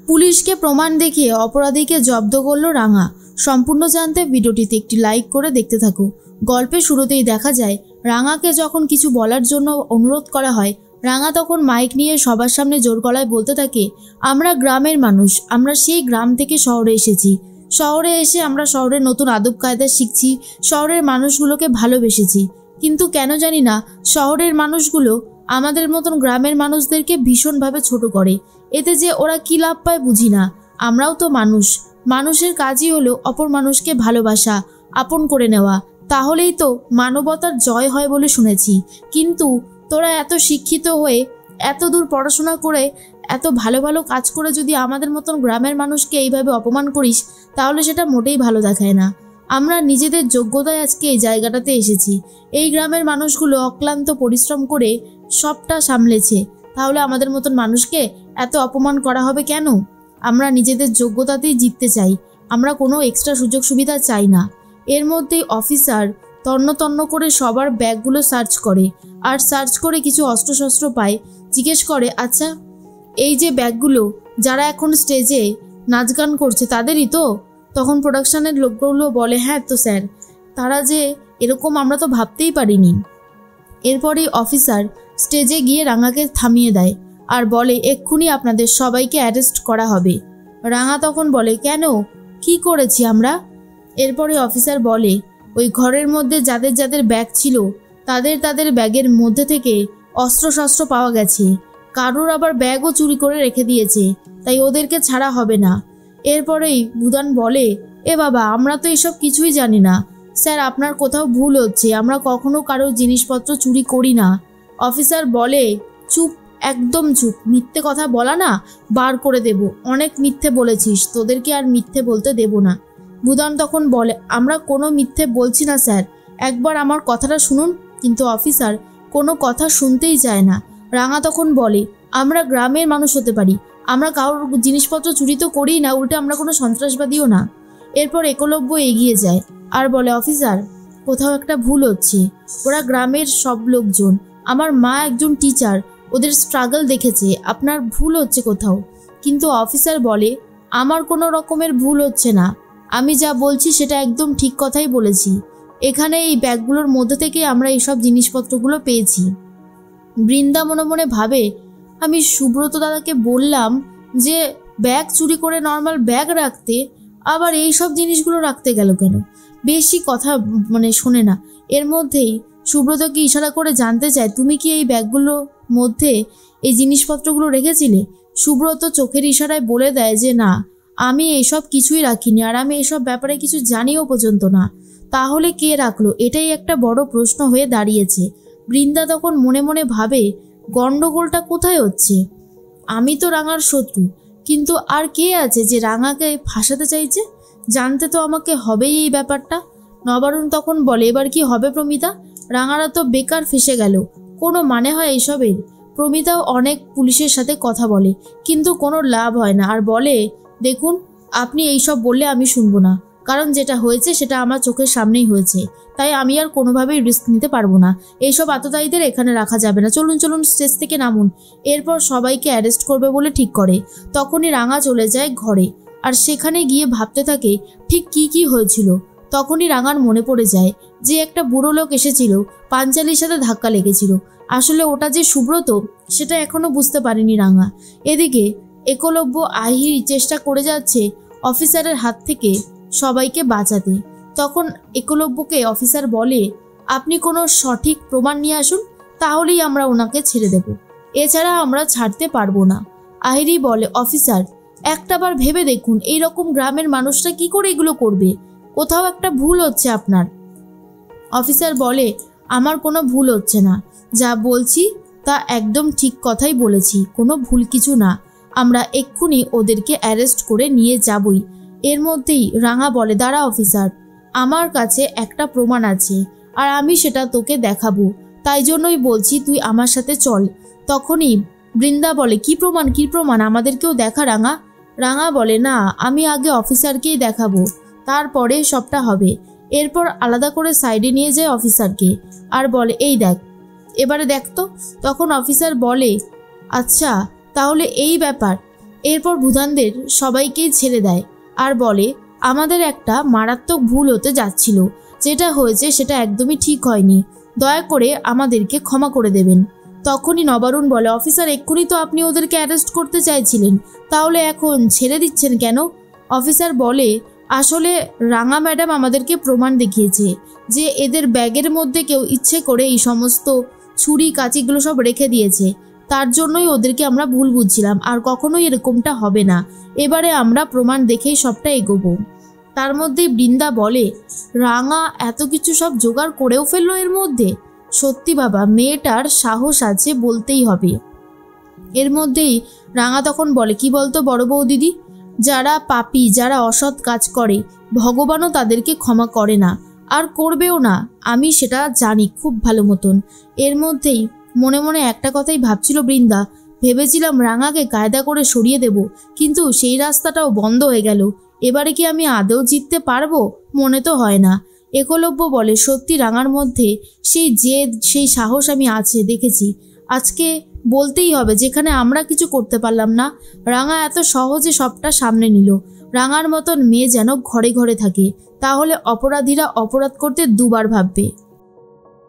পুলিশকে প্রমাণ দেখিয়ে অপরাধীকে জব্দ করল রাঙা। সম্পূর্ণ জানতে ভিডিওটিতে একটি লাইক করে দেখতে থাকো। গল্পের শুরুতেই দেখা যায় রাঙাকে যখন কিছু বলার জন্য অনুরোধ করা হয়, রাঙা তখন মাইক নিয়ে সবার সামনে জোর গলায় বলতে থাকে, আমরা গ্রামের মানুষ, আমরা সেই গ্রাম থেকে শহরে এসেছি। শহরে এসে আমরা শহরের নতুন আদব কায়দা শিখছি, শহরের মানুষগুলোকে ভালোবেসেছি। কিন্তু কেন জানি না শহরের মানুষগুলো আমাদের মতন গ্রামের মানুষদেরকে ভীষণভাবে ছোট করে। এতে যে ওরা কী লাভ পায় বুঝি না। আমরাও তো মানুষ, মানুষের কাজই হলো অপর মানুষকে ভালোবাসা, আপন করে নেওয়া, তাহলেই তো মানবতার জয় হয় বলে শুনেছি। কিন্তু তোরা এত শিক্ষিত হয়ে, এত দূর পড়াশোনা করে, এত ভালো ভালো কাজ করে যদি আমাদের মতন গ্রামের মানুষকে এইভাবে অপমান করিস, তাহলে সেটা মোটেই ভালো দেখায় না। আমরা নিজেদের যোগ্যতায় আজকে এই জায়গাটাতে এসেছি। এই গ্রামের মানুষগুলো অক্লান্ত পরিশ্রম করে সবটা সামলেছে, তাহলে আমাদের মতন মানুষকে এত অপমান করা হবে কেন? আমরা নিজেদের যোগ্যতাতেই জিততে চাই, আমরা কোনো এক্সট্রা সুযোগ সুবিধা চাই না। এর মধ্যেই অফিসার তন্ন করে সবার ব্যাগগুলো সার্চ করে, আর সার্চ করে কিছু অস্ত্রশস্ত্র পায়। জিজ্ঞেস করে, আচ্ছা এই যে ব্যাগগুলো যারা এখন স্টেজে নাচ গান করছে তাদেরই তো? তখন প্রোডাকশনের লোকগুলো বলে, হ্যাঁ তো স্যার, তারা যে এরকম আমরা তো ভাবতেই পারিনি। এরপরেই অফিসার স্টেজে গিয়ে রাঙাকে থামিয়ে দেয় আর বলে, এক্ষুনি আপনাদের সবাইকে অ্যারেস্ট করা হবে। রাঙা তখন বলে, কেন, কি করেছি আমরা? এরপরে অফিসার বলে, ওই ঘরের মধ্যে যাদের যাদের ব্যাগ ছিল তাদের ব্যাগের মধ্যে থেকে অস্ত্রশস্ত্র পাওয়া গেছে, কারোর আবার ব্যাগও চুরি করে রেখে দিয়েছে, তাই ওদেরকে ছাড়া হবে না। এরপরেই বুদান বলে, এ বাবা, আমরা তো এসব কিছুই জানি না স্যার, আপনার কোথাও ভুল হচ্ছে, আমরা কখনো কারোর জিনিসপত্র চুরি করি না। অফিসার বলে, চুপ, একদম চুপ, মিথ্যে কথা বলা না বার করে দেব, অনেক মিথ্যে বলেছিস, তোদেরকে আর মিথ্যে বলতে দেব না। বুদান তখন বলে, আমরা কোনো মিথ্যে বলছি না স্যার, একবার আমার কথাটা শুনুন। কিন্তু অফিসার কোনো কথা শুনতেই চায় না। রাঙা তখন বলে, আমরা গ্রামের মানুষ হতে পারি, আমরা কারোর জিনিসপত্র চুরি তো করি না, উল্টে আমরা কোনো সন্ত্রাসবাদীও না। এরপর একলব্য এগিয়ে যায় আর বলে, অফিসার কোথাও একটা ভুল হচ্ছে, ওরা গ্রামের সব লোকজন, আমার মা একজন টিচার, ওদের স্ট্রাগল দেখেছে, আপনার ভুল হচ্ছে কোথাও। কিন্তু অফিসার বলে, আমার কোনো রকমের ভুল হচ্ছে না, আমি যা বলছি সেটা একদম ঠিক কথাই বলেছি। এখানে এই ব্যাগগুলোর মধ্যে থেকে আমরা এইসব জিনিসপত্রগুলো পেয়েছি। বৃন্দা মনে মনে ভাবে, আমি সুব্রত দাদাকে বললাম যে ব্যাগ চুরি করে নর্মাল ব্যাগ রাখতে, আবার এই সব জিনিসগুলো রাখতে গেল কেন? বেশি কথা শোনে না। এর মধ্যেই সুব্রতকে ইশারা করে জানতে চায়, তুমি কি এই ব্যাগগুলোর মধ্যে এই জিনিসপত্রগুলো রেখেছিলে? সুব্রত চোখের ইশারায় বলে দেয় যে না, আমি এইসব কিছুই রাখিনি, আর আমি এসব ব্যাপারে কিছু জানিও পর্যন্ত না। তাহলে কে রাখলো? এটাই একটা বড় প্রশ্ন হয়ে দাঁড়িয়েছে। বৃন্দা তখন মনে মনে ভাবে, গন্ডগোলটা কোথায় হচ্ছে? আমি তো রাঙার শত্রু, কিন্তু আর কে আছে যে রাঙাকে ফাঁসাতে চাইছে? জানতে তো আমাকে হবেই এই ব্যাপারটা। নবারুণ তখন বলে, এবার কি হবে প্রমিতা? রাঙারা তো বেকার ফেসে গেল, কোনো মানে হয় এইসবের? প্রমিতাও অনেক পুলিশের সাথে কথা বলে, কিন্তু কোনো লাভ হয় না, আর বলে, দেখুন আপনি এইসব বললে আমি শুনবো না, কারণ যেটা হয়েছে সেটা আমার চোখের সামনেই হয়েছে, তাই আমি আর কোনোভাবেই রিস্ক নিতে পারবো না। এইসব আততায়ীদের এখানে রাখা যাবে না, চলুন চলুন স্টেজ থেকে নামুন। এরপর সবাইকে অ্যারেস্ট করবে বলে ঠিক করে। তখনই রাঙা চলে যায় ঘরে, আর সেখানে গিয়ে ভাবতে থাকে ঠিক কি হয়েছিল। তখনই রাঙার মনে পড়ে যায় যে একটা বুড়ো লোক এসেছিল, পাঞ্চালির সাথে ধাক্কা লেগেছিল, আসলে ওটা যে সুব্রত সেটা এখনো বুঝতে পারেনি রাঙা। এদিকে একলব্য আহির চেষ্টা করে যাচ্ছে অফিসারের হাত থেকে সবাইকে বাঁচাতে। তখন একলব্যকে অফিসার বলে, আপনি কোনো সঠিক প্রমাণ নিয়ে আসুন, তাহলেই আমরা ওনাকে ছেড়ে দেব, এছাড়া আমরা ছাড়তে পারবো না। আহিরি বলে, অফিসার একটাবার ভেবে দেখুন, এইরকম গ্রামের মানুষরা কি করে এগুলো করবে? কোথাও একটা ভুল হচ্ছে আপনার। অফিসার বলে, আমার কোনো ভুল হচ্ছে না, যা বলছি তা একদম ঠিক কথাই বলেছি, কোনো ভুল কিছু না, আমরা এক্ষুনি ওদেরকে অ্যারেস্ট করে নিয়ে যাবই। এর মধ্যেই রাঙা বলে, দাঁড়া অফিসার, আমার কাছে একটা প্রমাণ আছে, আর আমি সেটা তোকে দেখাবো, তাই জন্যই বলছি তুই আমার সাথে চল। তখনই বৃন্দা বলে, কি প্রমাণ, আমাদেরকেও দেখা রাঙা। রাঙা বলে, না, আমি আগে অফিসারকেই দেখাবো, তারপরে সবটা হবে। এরপর আলাদা করে সাইডে নিয়ে যায় অফিসারকে আর বলে, এই দেখ, এবারে দেখ তো। তখন অফিসার বলে, আচ্ছা তাহলে এই ব্যাপার। এরপর ভুদানদের সবাইকেই ছেড়ে দেয় আর বলে আমাদের একটা মারাত্মক ভুল হতে যাচ্ছিল, যেটা হয়েছে সেটা একদমই ঠিক হয়নি, দয়া করে আমাদেরকে ক্ষমা করে দেবেন। তখনই নবারুণ বলে অফিসার এক্ষুনি তো আপনি ওদেরকে অ্যারেস্ট করতে চাইছিলেন, তাহলে এখন ছেড়ে দিচ্ছেন কেন? অফিসার বলে আসলে রাঙা ম্যাডাম আমাদেরকে প্রমাণ দেখিয়েছে যে এদের ব্যাগের মধ্যে কেউ ইচ্ছে করে এই সমস্ত ছুরি কাঁচিগুলো সব রেখে দিয়েছে, তার জন্যই ওদেরকে আমরা ভুল বুঝছিলাম, আর কখনোই এরকমটা হবে না। এবারে আমরা প্রমাণ দেখেই সবটা এগোবো। তার মধ্যেই বৃন্দা বলে রাঙা এত কিছু সব জোগাড় করেও ফেললো এর মধ্যে। সত্যি বাবা, মেয়েটার সাহস আছে বলতেই হবে। এর মধ্যেই রাঙা তখন বলে কি বলতো বড় বউ দিদি, যারা পাপী, যারা অসৎ কাজ করে ভগবানও তাদেরকে ক্ষমা করে না আর করবেও না, আমি সেটা জানি খুব ভালো মতন। এর মধ্যেই মনে মনে একটা কথাই ভাবছিল বৃন্দা, ভেবেছিলাম রাঙাকে কায়দা করে সরিয়ে দেব, কিন্তু সেই রাস্তাটাও বন্ধ হয়ে গেল। এবারে কি আমি আদৌ জিততে পারবো? মনে তো হয় না। একলব্য বলে সত্যি রাঙার মধ্যে সেই জেদ, সেই সাহস আমি আছে দেখেছি। আজকে বলতেই হবে যেখানে আমরা কিছু করতে পারলাম না, রাঙা এত সহজে সবটা সামনে নিল। রাঙার মতন মেয়ে যেন ঘরে ঘরে থাকে, তাহলে অপরাধীরা অপরাধ করতে দুবার ভাববে।